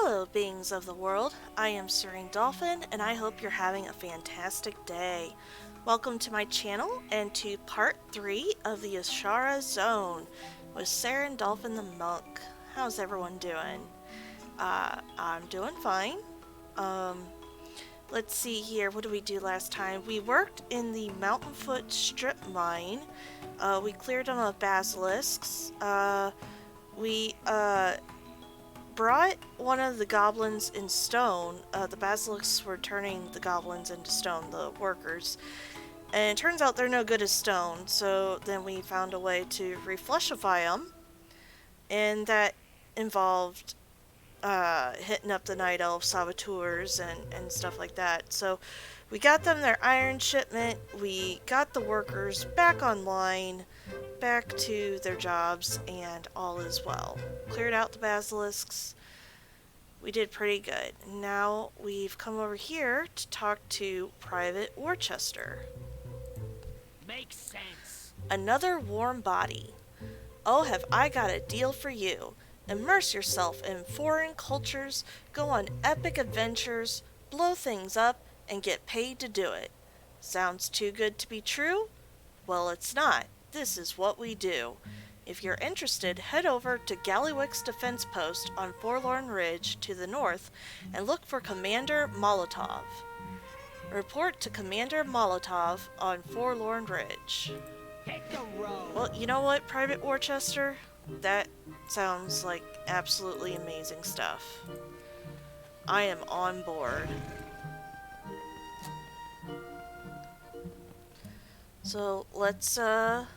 Hello, beings of the world. I am Serene Dolphin, and I hope you're having a fantastic day. Welcome to my channel and to part 3 of the Azshara Zone with Serene Dolphin the Monk. How's everyone doing? I'm doing fine. Let's see here. What did we do last time? We worked in the Mountainfoot strip mine. We cleared them of basilisks. We brought one of the goblins in stone. The basilisks were turning the goblins into stone, the workers. And it turns out they're no good as stone, so then we found a way to refleshify them. And that involved hitting up the Night Elf saboteurs and stuff like that. So we got them their iron shipment, we got the workers back online, back to their jobs, and all is well. Cleared out the basilisks. We did pretty good. Now we've come over here to talk to Private Worcester. Makes sense. Another warm body. Oh, have I got a deal for you. Immerse yourself in foreign cultures, go on epic adventures, blow things up, and get paid to do it. Sounds too good to be true? Well, it's not. This is what we do. If you're interested, head over to Galliwick's defense post on Forlorn Ridge to the north and look for Commander Molotov. Report to Commander Molotov on Forlorn Ridge. Hit the road. Well, you know what, Private Worcester? That sounds like absolutely amazing stuff. I am on board. So let's go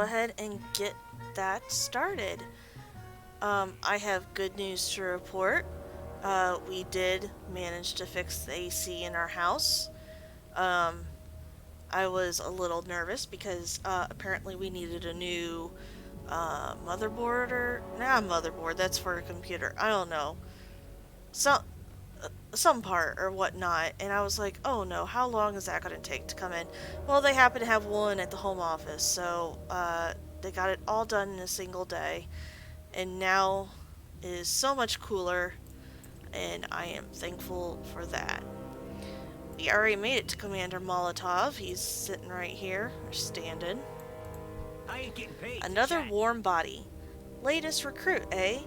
ahead and get that started. I have good news to report. We did manage to fix the AC in our house. I was a little nervous because apparently we needed a new motherboard, or not motherboard, that's for a computer, I don't know, some part or whatnot, and I was like, oh no, how long is that going to take to come in? Well, they happen to have one at the home office, so they got it all done in a single day, and now it is so much cooler, and I am thankful for that. We already made it to Commander Molotov. He's sitting right here, or standing. I ain't getting paid. Another warm body. Latest recruit, eh?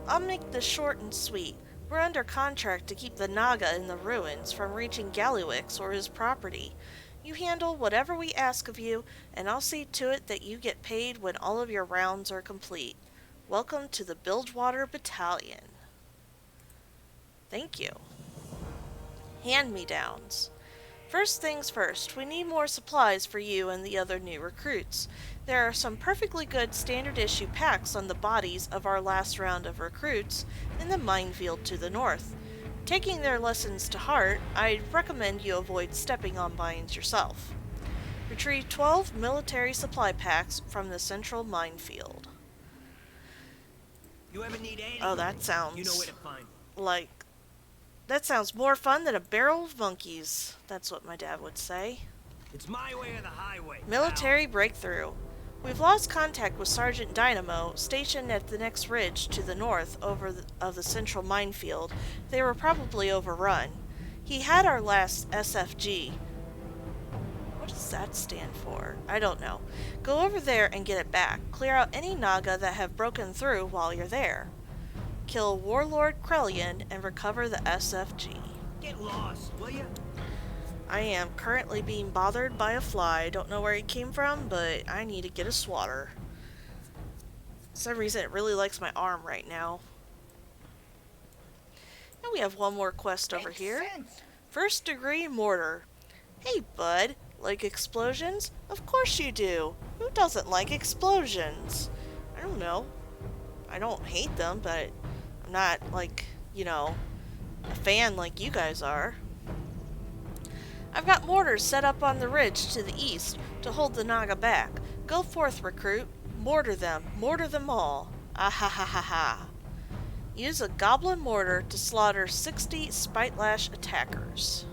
I'll make this short and sweet. We're under contract to keep the Naga in the ruins from reaching Galliwick's or his property. You handle whatever we ask of you, and I'll see to it that you get paid when all of your rounds are complete. Welcome to the Bilgewater Battalion. Thank you. Hand-me-downs. First things first, we need more supplies for you and the other new recruits. There are some perfectly good standard issue packs on the bodies of our last round of recruits in the minefield to the north. Taking their lessons to heart, I'd recommend you avoid stepping on mines yourself. Retrieve 12 military supply packs from the central minefield. You ever need any? Oh, that sounds You know where to find. like... That sounds more fun than a barrel of monkeys. That's what my dad would say. It's my way or the highway. Military breakthrough. We've lost contact with Sergeant Dynamo, stationed at the next ridge to the north of the central minefield. They were probably overrun. He had our last SFG. What does that stand for? I don't know. Go over there and get it back. Clear out any Naga that have broken through while you're there. Kill Warlord Krellian and recover the SFG. Get lost, will you? I am currently being bothered by a fly. Don't know where he came from, but I need to get a swatter. For some reason it really likes my arm right now. And we have one more quest over here. First degree mortar. Hey bud, like explosions? Of course you do. Who doesn't like explosions? I don't know. I don't hate them, but I'm not like, you know, a fan like you guys are. I've got mortars set up on the ridge to the east to hold the Naga back. Go forth, recruit. Mortar them all. Ah ha ha ha ha. Use a goblin mortar to slaughter 60 Spitelash attackers.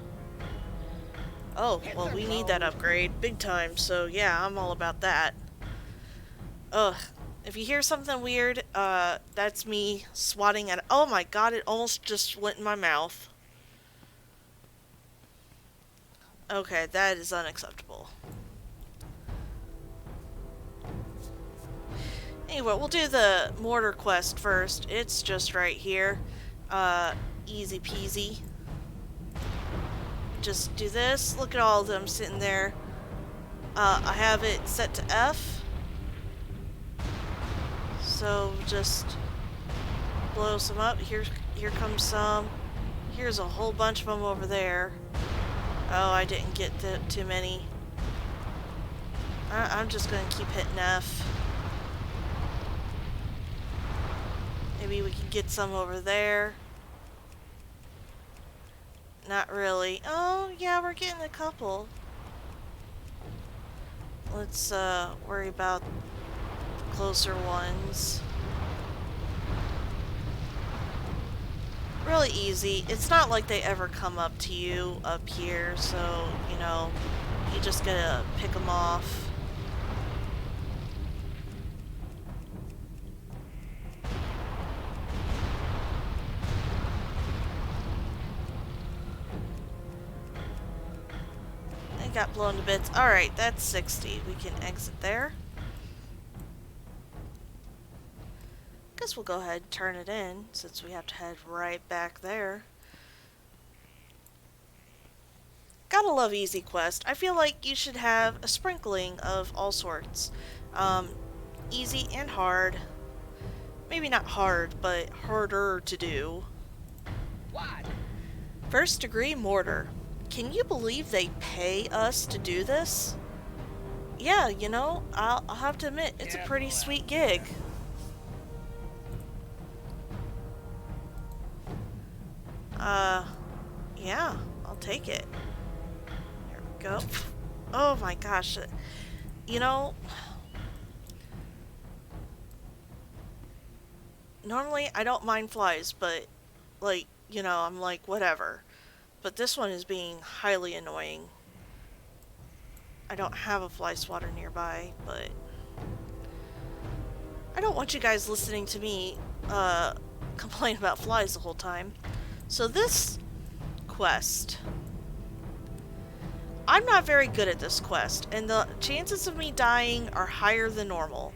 Oh, well, we need that upgrade big time, so yeah, I'm all about that. Ugh, If you hear something weird, that's me swatting at. Oh my god! It almost just went in my mouth. Okay, that is unacceptable. Anyway, we'll do the mortar quest first. It's just right here. Easy peasy. Just do this. Look at all of them sitting there. I have it set to F. So just blow some up. Here comes some. Here's a whole bunch of them over there. Oh, I didn't get too many. I'm just gonna keep hitting F. Maybe we can get some over there. Not really. Oh, yeah, we're getting a couple. Let's worry about the closer ones. Really easy. It's not like they ever come up to you up here, so, you know, you just gotta pick them off. They got blown to bits. Alright, that's 60. We can exit there. Guess we'll go ahead and turn it in, since we have to head right back there. Gotta love easy quest. I feel like you should have a sprinkling of all sorts. Easy and hard. Maybe not hard, but harder to do. What? First degree mortar. Can you believe they pay us to do this? Yeah, you know, I'll have to admit, it's a pretty sweet gig. Yeah, I'll take it. There we go. Oh my gosh. You know, normally I don't mind flies, but, like, you know, I'm like, whatever. But this one is being highly annoying. I don't have a fly swatter nearby, but I don't want you guys listening to me, complain about flies the whole time. So this quest, I'm not very good at this quest, and the chances of me dying are higher than normal.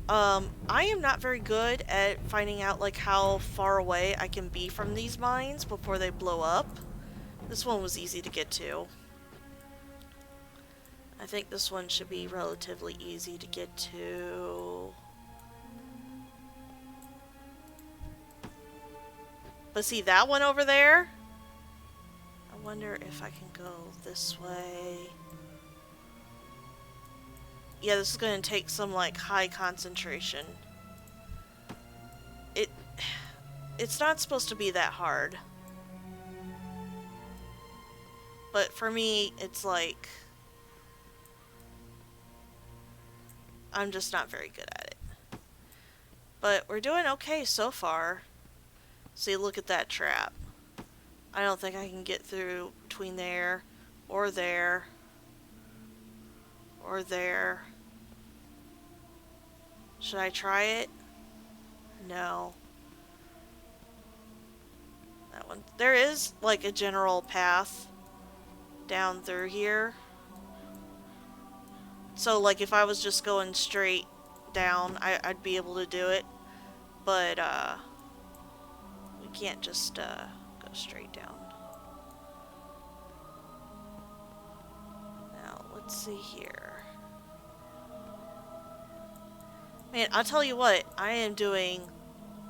I am not very good at finding out, like, how far away I can be from these mines before they blow up. This one was easy to get to. I think this one should be relatively easy to get to. But see that one over there? I wonder if I can go this way. Yeah, this is going to take some, like, high concentration. It's not supposed to be that hard. But for me, it's like, I'm just not very good at it. But we're doing okay so far. See, look at that trap. I don't think I can get through between there, or there, or there. Should I try it? No. That one. There is, like, a general path down through here. So, like, if I was just going straight down, I'd be able to do it. But, we can't just, go straight down. Now, let's see here. Man, I'll tell you what, I am doing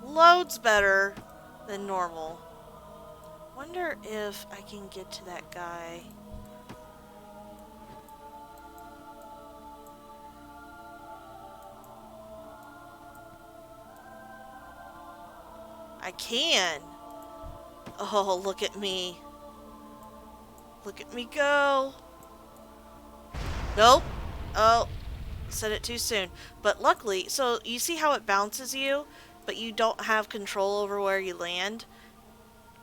loads better than normal. Wonder if I can get to that guy. I can! Oh, look at me. Look at me go. Nope. Oh, said it too soon. But luckily, so you see how it bounces you, but you don't have control over where you land?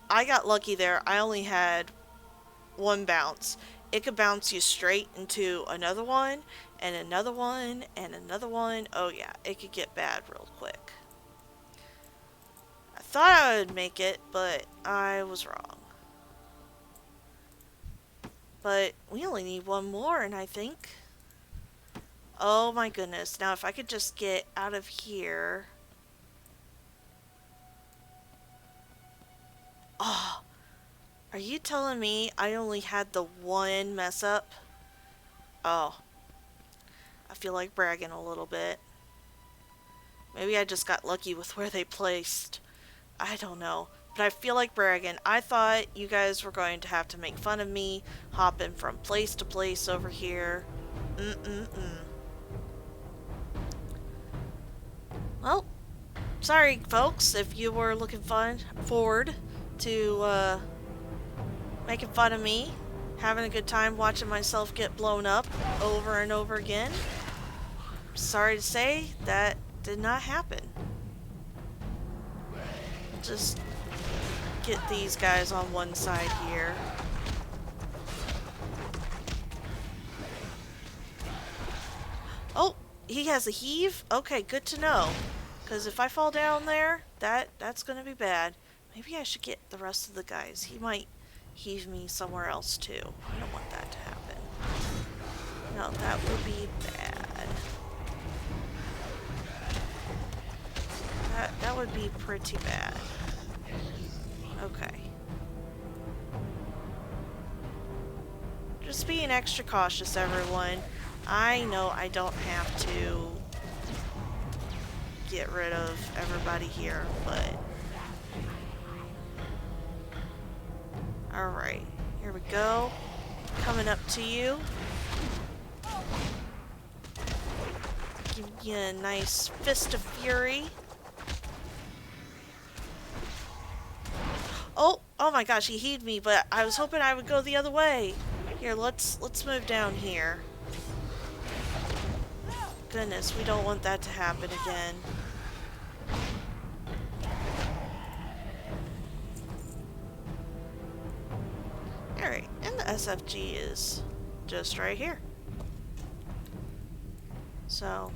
I got lucky there. I only had one bounce. It could bounce you straight into another one. and another one, and another one. Oh yeah, it could get bad real quick. I thought I would make it, but I was wrong. But we only need one more, and I think... Oh my goodness. Now if I could just get out of here... Oh, are you telling me I only had the one mess up? Oh, I feel like bragging a little bit. Maybe I just got lucky with where they placed. I don't know. But I feel like bragging. I thought you guys were going to have to make fun of me, hopping from place to place over here. Well, sorry folks if you were looking forward to making fun of me, having a good time watching myself get blown up over and over again. Sorry to say, that did not happen. Just get these guys on one side here. Oh, he has a heave? Okay, good to know. Because if I fall down there, that's going to be bad. Maybe I should get the rest of the guys. He might heave me somewhere else too. I don't want that to happen. No, that would be bad. That would be pretty bad. Okay. Just being extra cautious, everyone. I know I don't have to get rid of everybody here, but... Alright, here we go. Coming up to you. Give you a nice fist of fury. Oh my gosh, he heaved me, but I was hoping I would go the other way. Here, let's move down here. Goodness, we don't want that to happen again. Alright, and the SFG is just right here. So,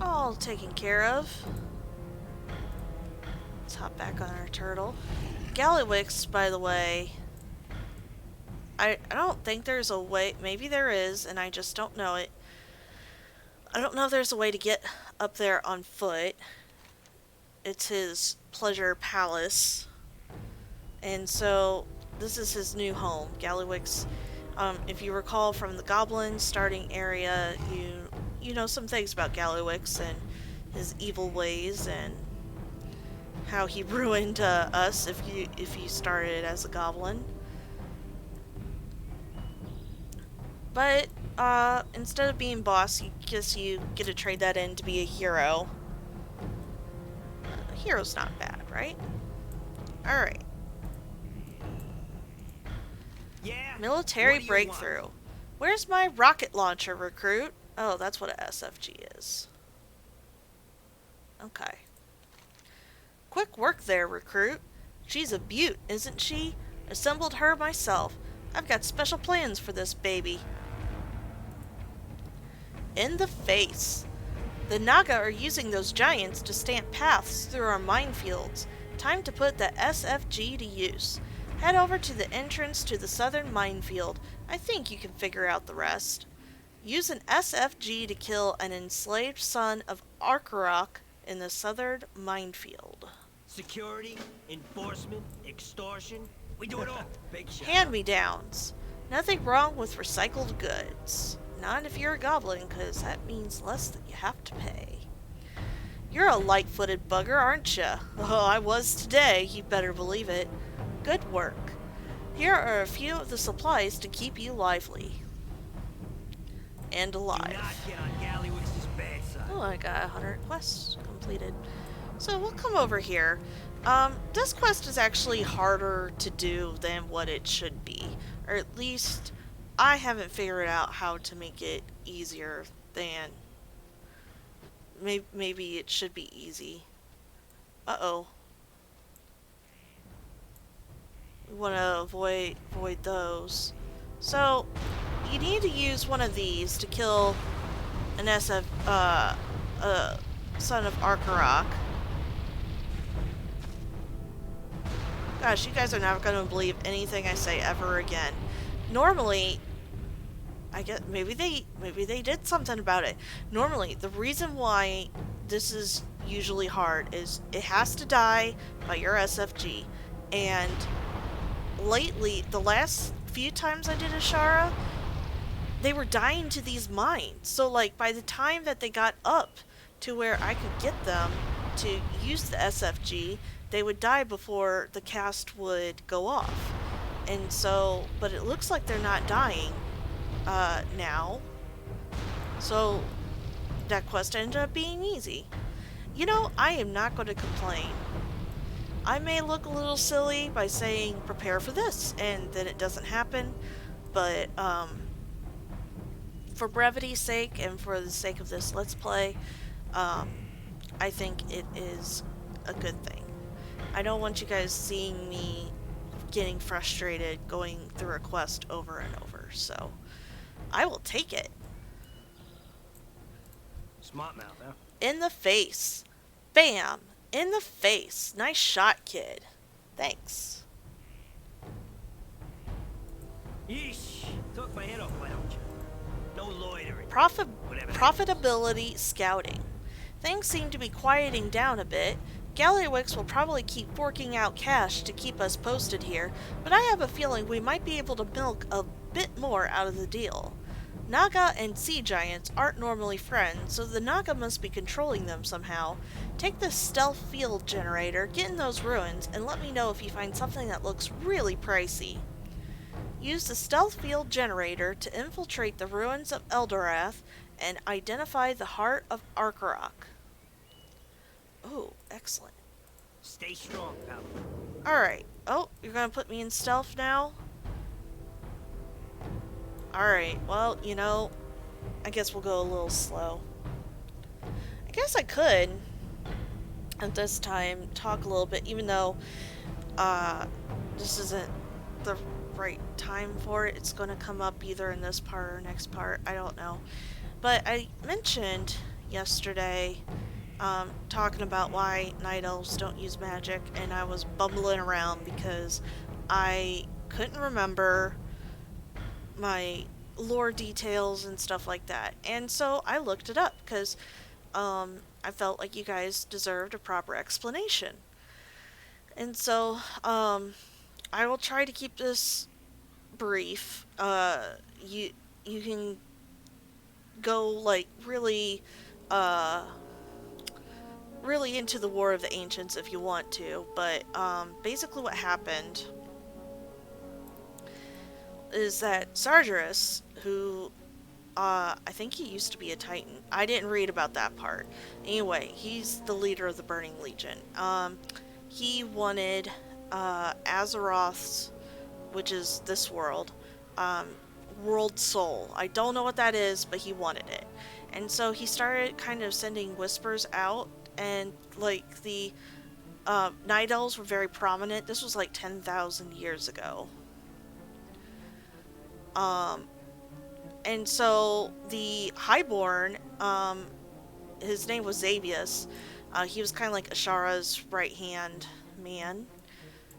all taken care of. Let's hop back on our turtle. Gallywix, by the way, I don't think there's a way, maybe there is, and I just don't know it. I don't know if there's a way to get up there on foot. It's his pleasure palace. And so, this is his new home. Gallywix, if you recall from the goblin starting area, you know some things about Gallywix and his evil ways and how he ruined us if you started as a goblin. But instead of being boss, you get to trade that in to be a hero. A hero's not bad, right? All right. Yeah. Military What do you breakthrough. want? Where's my rocket launcher, recruit? Oh, that's what a SFG is. Okay. Quick work there, recruit. She's a beaut, isn't she? Assembled her myself. I've got special plans for this baby. In the face. The Naga are using those giants to stamp paths through our minefields. Time to put the SFG to use. Head over to the entrance to the southern minefield. I think you can figure out the rest. Use an SFG to kill an enslaved son of Arkarok in the southern minefield. Security, enforcement, extortion. We do it all. Big shot. Hand-me-downs. Nothing wrong with recycled goods. Not if you're a goblin, because that means less that you have to pay. You're a light-footed bugger, aren't you? Oh, I was today, you better believe it. Good work. Here are a few of the supplies to keep you lively. And Do alive. not get on Gallywix's bad side. Oh, I got 100 quests completed. So we'll come over here. This quest is actually harder to do than what it should be. Or at least, I haven't figured out how to make it easier than... Maybe it should be easy. Uh-oh. We want to avoid those. So, you need to use one of these to kill an son of Arkarok. Gosh, you guys are never going to believe anything I say ever again. Normally, I guess maybe they did something about it. Normally, the reason why this is usually hard is it has to die by your SFG. And lately, the last few times I did Azshara, they were dying to these mines. So like by the time that they got up to where I could get them to use the SFG, they would die before the cast would go off. And so, but it looks like they're not dying now. So that quest ended up being easy. You know, I am not going to complain. I may look a little silly by saying prepare for this and then it doesn't happen, but for brevity's sake and for the sake of this Let's Play, I think it is a good thing. I don't want you guys seeing me getting frustrated going through a quest over and over, so I will take it. Smart mouth, huh? In the face. Bam! In the face. Nice shot, kid. Thanks. Yeesh. Took my head off, why don't you? No loitering. Profitability scouting. Things seem to be quieting down a bit. Gallywix will probably keep forking out cash to keep us posted here, but I have a feeling we might be able to milk a bit more out of the deal. Naga and sea giants aren't normally friends, so the Naga must be controlling them somehow. Take this stealth field generator, get in those ruins, and let me know if you find something that looks really pricey. Use the stealth field generator to infiltrate the ruins of Eldorath and identify the heart of Arkarok. Oh, excellent. Stay strong, pal. Alright. Oh, you're gonna put me in stealth now? Alright, well, you know, I guess we'll go a little slow. I guess I could, at this time, talk a little bit, even though, this isn't the right time for it. It's gonna come up either in this part or next part, I don't know. But I mentioned yesterday, talking about why night elves don't use magic, and I was bumbling around because I couldn't remember my lore details and stuff like that. And so I looked it up because I felt like you guys deserved a proper explanation. And so I will try to keep this brief. You can go like really really into the War of the Ancients if you want to, but basically what happened is that Sargeras, who I think he used to be a Titan. I didn't read about that part. Anyway, he's the leader of the Burning Legion. He wanted Azeroth's, which is this world, world soul. I don't know what that is, but he wanted it. And so he started kind of sending whispers out, and like the Night Elves were very prominent. This was like 10,000 years ago. And so the Highborn, his name was Xavius. He was kind of like Azshara's right-hand man.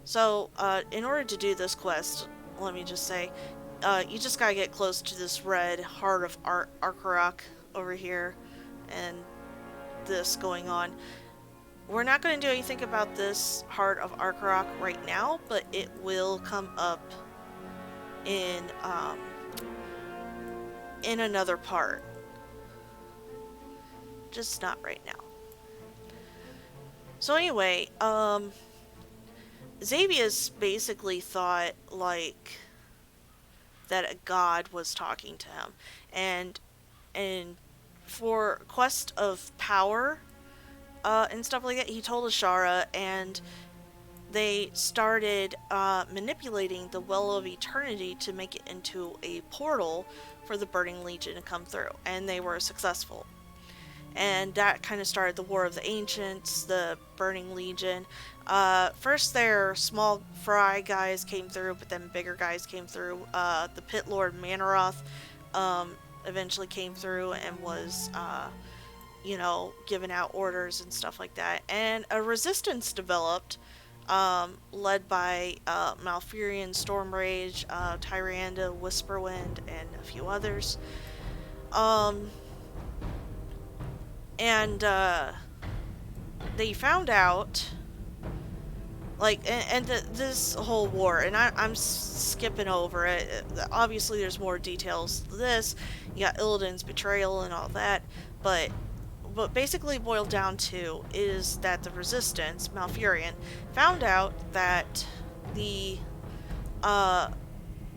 So, in order to do this quest, let me just say, you just gotta get close to this red heart of Arkarok over here, and this going on. We're not going to do anything about this heart of Arkarok right now, but it will come up in another part. Just not right now. So anyway, Xavius basically thought like that a god was talking to him, and for quest of power and stuff like that, he told Azshara, and they started manipulating the Well of Eternity to make it into a portal for the Burning Legion to come through, and they were successful. and that kind of started the War of the Ancients, the Burning Legion. First, their small fry guys came through, but then bigger guys came through. The Pit Lord Manaroth eventually came through and was, giving out orders and stuff like that. And a resistance developed, led by Malfurion, Stormrage, Tyrande, Whisperwind, and a few others. Um, and they found out, this whole war, and I'm skipping over it. Obviously, there's more details to this. You got Illidan's betrayal and all that, but what basically boiled down to is that the Resistance, Malfurion, found out that uh,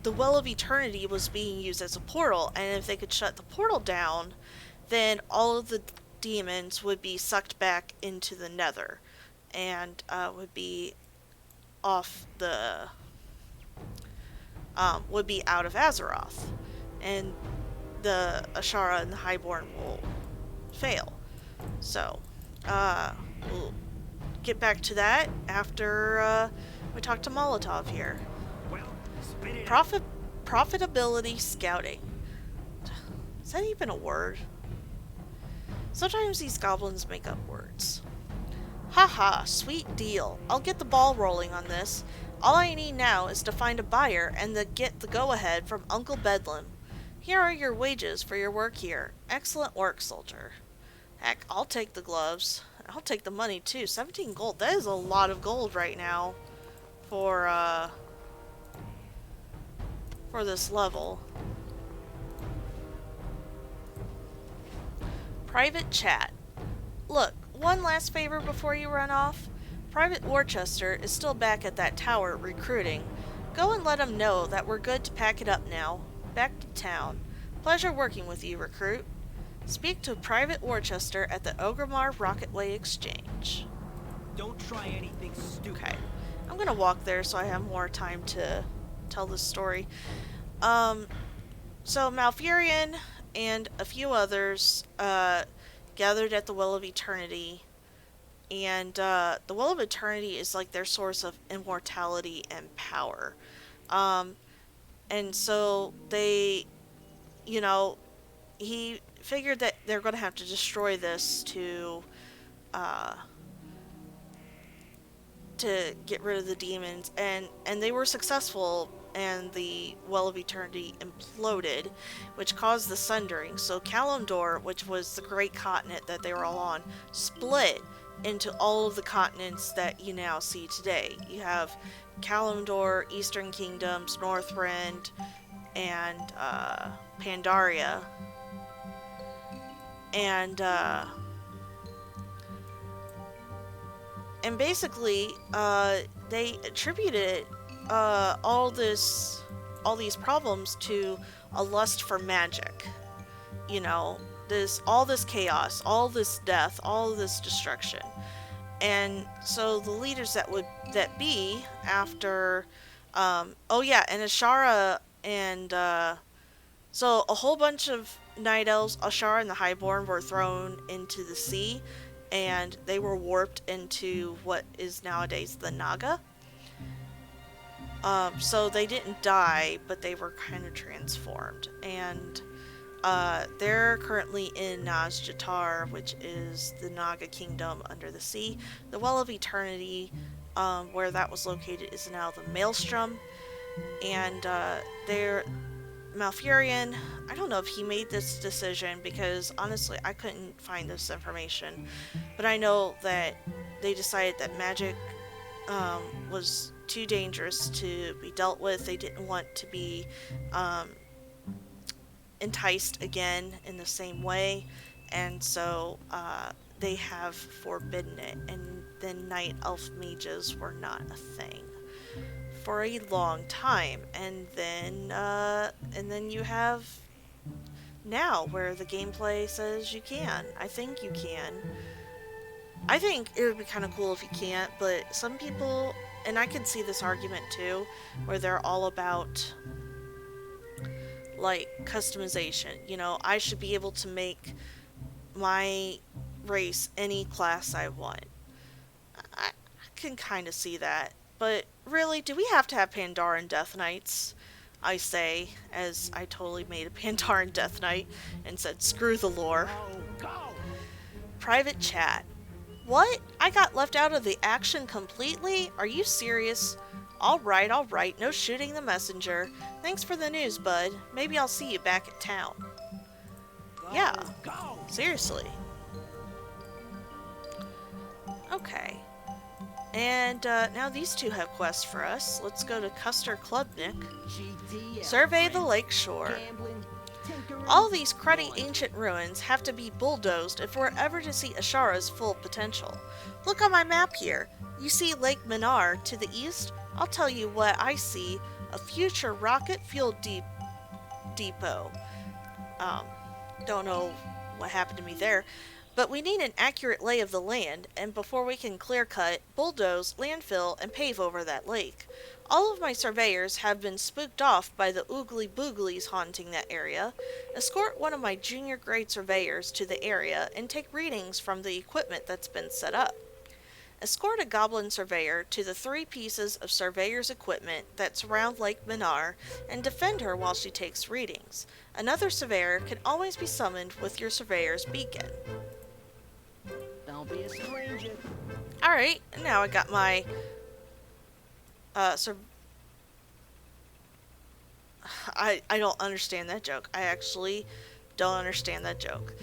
the Well of Eternity was being used as a portal, and if they could shut the portal down, then all of the demons would be sucked back into the Nether, and would be off the would be out of Azeroth, and the Azshara and the Highborn will fail. So, we'll get back to that after we talk to Molotov here. Well, spit it out. Profitability scouting. Is that even a word? Sometimes these goblins make up words. Haha, sweet deal. I'll get the ball rolling on this. All I need now is to find a buyer and get the go-ahead from Uncle Bedlam. Here are your wages for your work here. Excellent work, soldier. Heck, I'll take the gloves. I'll take the money too. 17 gold. That is a lot of gold right now for this level. Private chat. Look, one last favor before you run off. Private Worcester is still back at that tower recruiting. Go and let him know that we're good to pack it up now. Back to town. Pleasure working with you, recruit. Speak to Private Worcester at the Ogremar Rocketway Exchange. Don't try anything stupid. Okay. I'm gonna walk there so I have more time to tell this story. So Malfurion and a few others gathered at the Well of Eternity, and the Well of Eternity is like their source of immortality and power. And so they, he figured that they're going to have to destroy this to get rid of the demons, and they were successful, and the Well of Eternity imploded, which caused the sundering. So Kalimdor, which was the great continent that they were all on, split into all of the continents that you now see today. You have Kalimdor, Eastern Kingdoms, Northrend, and Pandaria. And basically, they attributed all these problems to a lust for magic. All this chaos, all this death, all this destruction. And so the leaders that be after, and Azshara and so a whole bunch of Night Elves, Azshara and the Highborn, were thrown into the sea, and they were warped into what is nowadays the Naga. So they didn't die, but they were kind of transformed. And they're currently in Nazjatar, which is the Naga kingdom under the sea. The Well of Eternity, where that was located, is now the Maelstrom. And they're Malfurion, I don't know if he made this decision, because honestly I couldn't find this information, but I know that they decided that magic was too dangerous to be dealt with. They didn't want to be enticed again in the same way, and so they have forbidden it, and then night elf mages were not a thing for a long time. And then you have now where the gameplay says you can. I think you can. I think it would be kind of cool if you can't, but some people, and I can see this argument too, where they're all about like customization. I should be able to make my race any class I want. I can kind of see that. But really, do we have to have Pandaren Death Knights? I say, as I totally made a Pandaren Death Knight and said, screw the lore. Go! Private chat. What? I got left out of the action completely? Are you serious? Alright, no shooting the messenger. Thanks for the news, bud. Maybe I'll see you back at town. Yeah, Go! seriously. Okay. And now these two have quests for us. Let's go to Custer Klubnik. Survey the lakeshore. All these cruddy ancient ruins have to be bulldozed if we're ever to see Azshara's full potential. Look on my map here. You see Lake Minar to the east? I'll tell you what I see. A future rocket fuel depot. Don't know what happened to me there. But we need an accurate lay of the land, and before we can clear-cut, bulldoze, landfill, and pave over that lake. All of my surveyors have been spooked off by the oogly booglies haunting that area. Escort one of my junior grade surveyors to the area and take readings from the equipment that's been set up. Escort a goblin surveyor to the 3 pieces of surveyor's equipment that surround Lake Minar and defend her while she takes readings. Another surveyor can always be summoned with your surveyor's beacon. Don't be a stranger. Alright, now I got my I don't understand that joke. I actually don't understand that joke.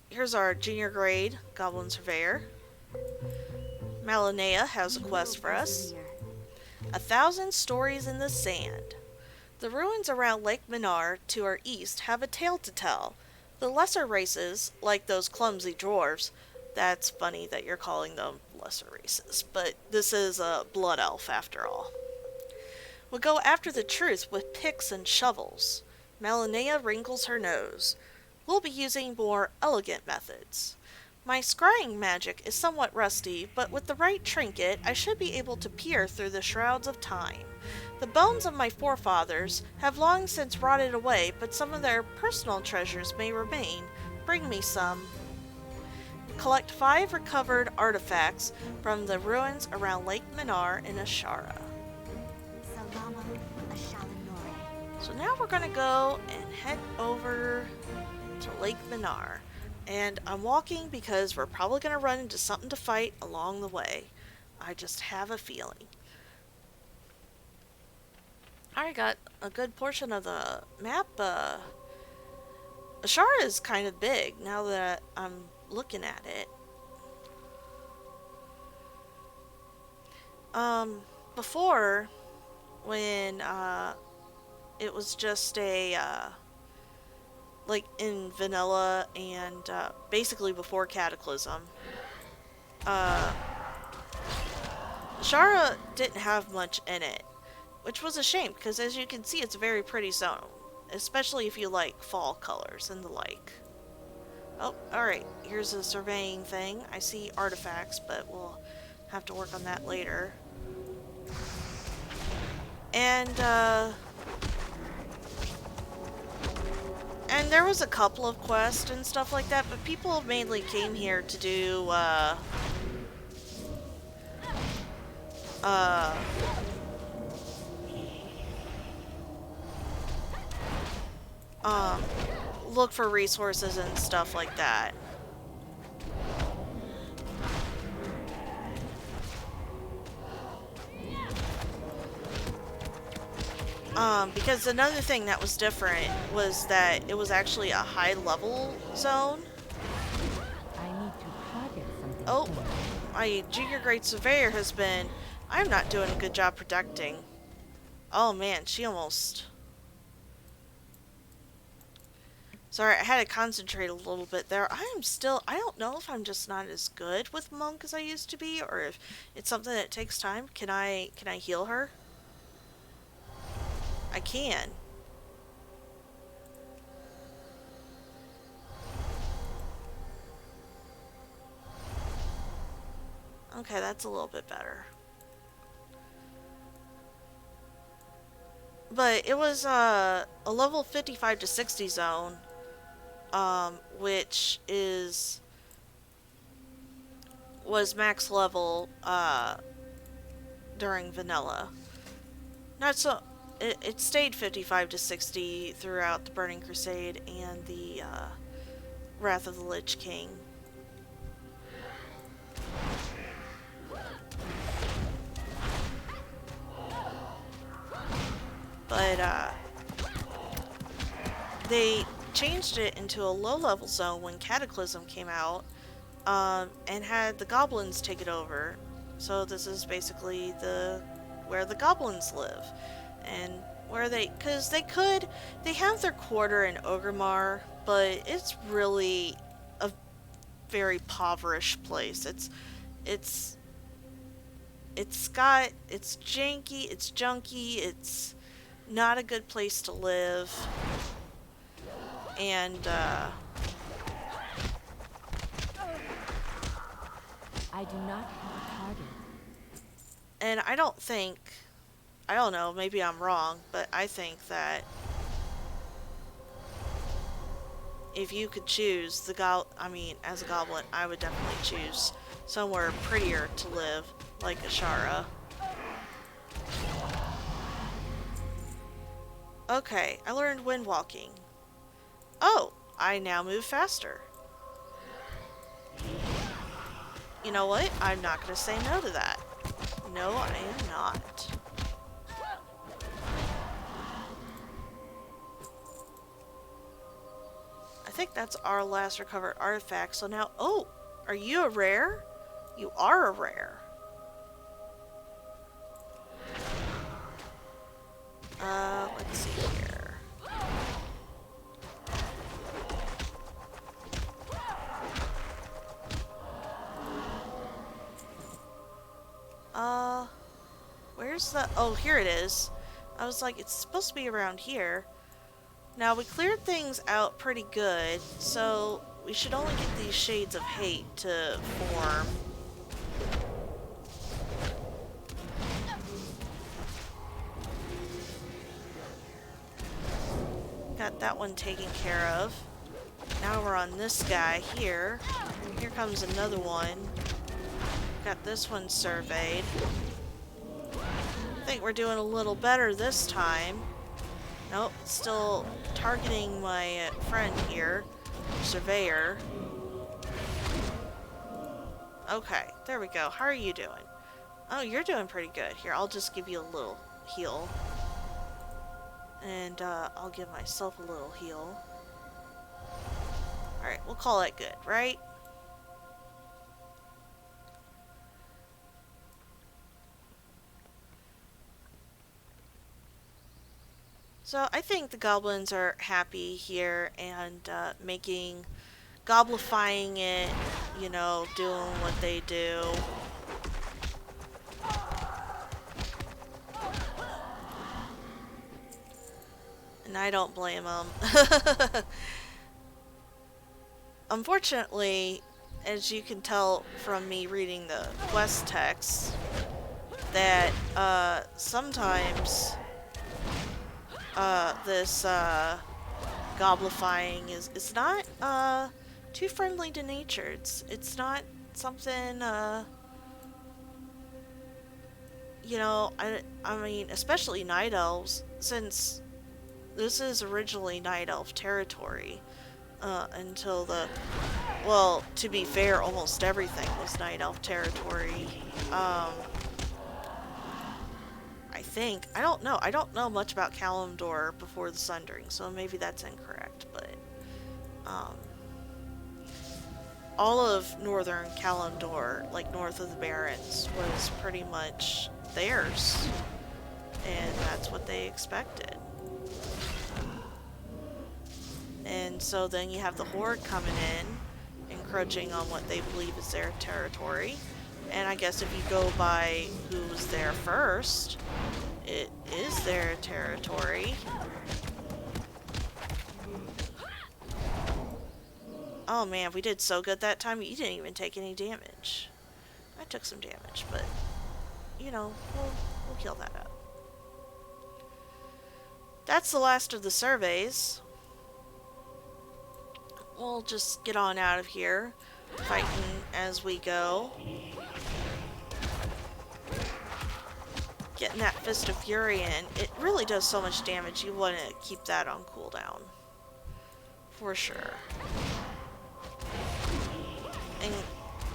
Here's our junior grade goblin surveyor. Malinea has a quest for us. 1,000 stories in the sand. The ruins around Lake Minar to our east have a tale to tell. The lesser races, like those clumsy dwarves, that's funny that you're calling them lesser races, but this is a blood elf after all, will go after the truth with picks and shovels. Malinea wrinkles her nose. We'll be using more elegant methods. My scrying magic is somewhat rusty, but with the right trinket, I should be able to peer through the shrouds of time. The bones of my forefathers have long since rotted away, but some of their personal treasures may remain. Bring me some. Collect 5 recovered artifacts from the ruins around Lake Minar in Azshara. So now we're going to go and head over to Lake Minar. And I'm walking because we're probably going to run into something to fight along the way. I just have a feeling. I already got a good portion of the map. Azshara is kind of big now that I'm looking at it. Before, when it was just a like in vanilla and basically before Cataclysm, Azshara didn't have much in it, which was a shame because as you can see it's a very pretty zone, especially if you like fall colors and the like. Oh, alright, here's a surveying thing. I see artifacts, but we'll have to work on that later. And there was a couple of quests and stuff like that, but people mainly came here to do, look for resources and stuff like that. Because another thing that was different was that it was actually a high level zone. Oh, my junior grade surveyor has been... I'm not doing a good job protecting. Oh man, she almost... Sorry, I had to concentrate a little bit there. I don't know if I'm just not as good with monk as I used to be, or if it's something that takes time. Can I heal her? I can. Okay, that's a little bit better. But it was a level 55 to 60 zone. which was max level during vanilla. Not so. It stayed 55 to 60 throughout the Burning Crusade and the Wrath of the Lich King. But they changed it into a low-level zone when Cataclysm came out, and had the goblins take it over. So this is basically where the goblins live, and because they have their quarter in Orgrimmar, but it's really a very impoverished place. It's it's janky, it's junky, it's not a good place to live, and I do not have a target. and I don't know, maybe I'm wrong, but I think that if you could choose as a goblin, I would definitely choose somewhere prettier to live, like Azshara. Okay, I learned wind walking. Oh, I now move faster. You know what? I'm not going to say no to that. No, I am not. I think that's our last recovered artifact. So now, oh, are you a rare? You are a rare. Let's see here. Where's the... Oh, here it is. I was like, it's supposed to be around here. Now, we cleared things out pretty good, so we should only get these shades of hate to form. Got that one taken care of. Now we're on this guy here. Here comes another one. Got this one surveyed. I think we're doing a little better this time. Nope, still targeting my friend here, Surveyor. Okay, there we go. How are you doing? Oh, you're doing pretty good. Here, I'll just give you a little heal. And I'll give myself a little heal. Alright, we'll call that good, right? So I think the goblins are happy here and goblifying it, you know, doing what they do. And I don't blame them. Unfortunately, as you can tell from me reading the quest text, that sometimes this goblifying is not too friendly to nature. It's not something you know, I mean, especially night elves, since this is originally night elf territory, until well, to be fair, almost everything was night elf territory. I don't know. I don't know much about Kalimdor before the Sundering, so maybe that's incorrect, but all of northern Kalimdor, like north of the Barrens, was pretty much theirs, and that's what they expected. And so then you have the Horde coming in, encroaching on what they believe is their territory. And I guess if you go by who was there first, it is their territory. Oh man, we did so good that time, you didn't even take any damage. I took some damage, but, you know, we'll heal that up. That's the last of the surveys. we'll just get on out of here, fighting as we go. Getting that Fist of Fury in, it really does so much damage, you want to keep that on cooldown. For sure. And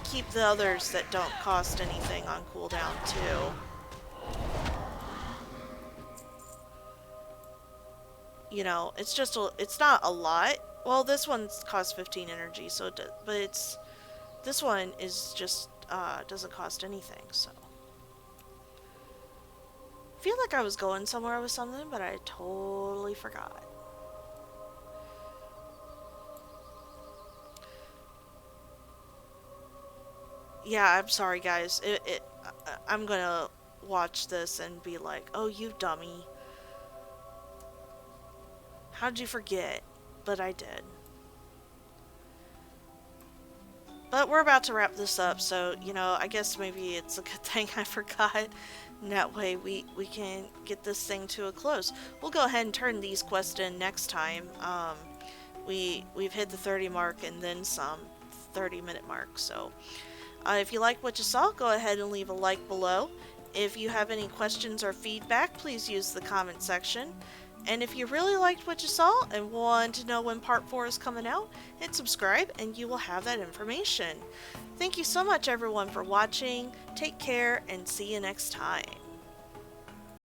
keep the others that don't cost anything on cooldown too. You know, it's just it's not a lot. Well, this one costs 15 energy, so it does, but this one is just doesn't cost anything, so. I feel like I was going somewhere with something, but I totally forgot. Yeah, I'm sorry, guys. I'm gonna watch this and be like, oh, you dummy. How'd you forget? But I did. But we're about to wrap this up, so, you know, I guess maybe it's a good thing I forgot. And that way we can get this thing to a close. We'll go ahead and turn these quests in next time. We've hit the 30 mark and then some, 30-minute mark, so. If you like what you saw, go ahead and leave a like below. If you have any questions or feedback, please use the comment section. And if you really liked what you saw and want to know when part 4 is coming out, hit subscribe and you will have that information. Thank you so much everyone for watching. Take care and see you next time.